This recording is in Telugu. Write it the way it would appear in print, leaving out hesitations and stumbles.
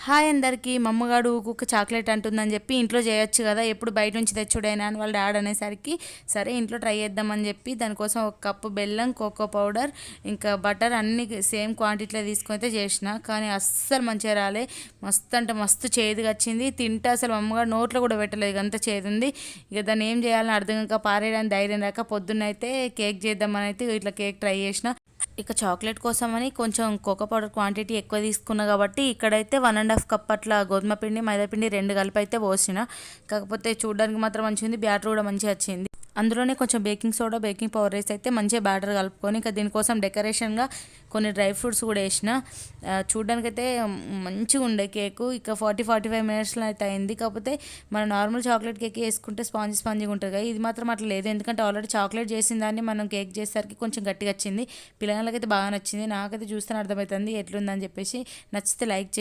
హాయ్ అందరికీ. మా అమ్మగాడు ఊకుక్క చాక్లెట్ అంటుందని చెప్పి ఇంట్లో చేయొచ్చు కదా, ఎప్పుడు బయట నుంచి తెచ్చుడైనా అని వాళ్ళ డాడ్ అనేసరికి సరే ఇంట్లో ట్రై చేద్దామని చెప్పి దానికోసం ఒక కప్పు బెల్లం, కోకో పౌడర్, ఇంకా బటర్ అన్ని సేమ్ క్వాంటిటీలో తీసుకొని అయితే చేసిన. కానీ అస్సలు మంచిగా రాలే. మస్తు అంటే మస్తు చేదుగా వచ్చింది. తింటే అసలు మా అమ్మగారు నోట్లో కూడా పెట్టలేదు, అంత చేదుంది. ఇక దాన్ని ఏం చేయాలని అర్థం కాక పారేయడానికి ధైర్యం రాక పొద్దున్నైతే కేక్ చేద్దామని అయితే ఇట్లా కేక్ ట్రై చేసిన. ఇక చాక్లెట్ కోసమని కొంచెం కోకో పౌడర్ క్వాంటిటీ ఎక్కువ తీసుకున్నా కాబట్టి ఇక్కడైతే 1.5 కప్ అట్లా గోధుమ పిండి, మైదా పిండి రెండు కలిపి అయితే పోసిన. కాకపోతే చూడడానికి మాత్రం మంచిగా ఉంది, బ్యాటర్ కూడా మంచిగా వచ్చింది. అందులోనే కొంచెం బేకింగ్ సోడా, బేకింగ్ పౌడర్ వేసి అయితే మంచిగా బ్యాటర్ కలుపుకొని ఇంకా దీనికోసం డెకరేషన్గా కొన్ని డ్రై ఫ్రూట్స్ కూడా వేసిన. చూడడానికైతే మంచిగా ఉండే కేకు. ఇక 45 మినిట్స్లో అయితే అయింది. కాకపోతే మన నార్మల్ చాక్లెట్ కేక్ వేసుకుంటే స్పాంజీగా ఉంటుంది కదా, ఇది మాత్రం అట్లా లేదు. ఎందుకంటే ఆల్రెడీ చాక్లెట్ చేసిన దాన్ని మనం కేక్ చేసేసరికి కొంచెం గట్టిగా వచ్చింది. పిల్లలకైతే బాగా నచ్చింది. నాకైతే చూస్తేనే అర్థమవుతుంది ఎట్లుందని చెప్పేసి. నచ్చితే లైక్ చేయండి.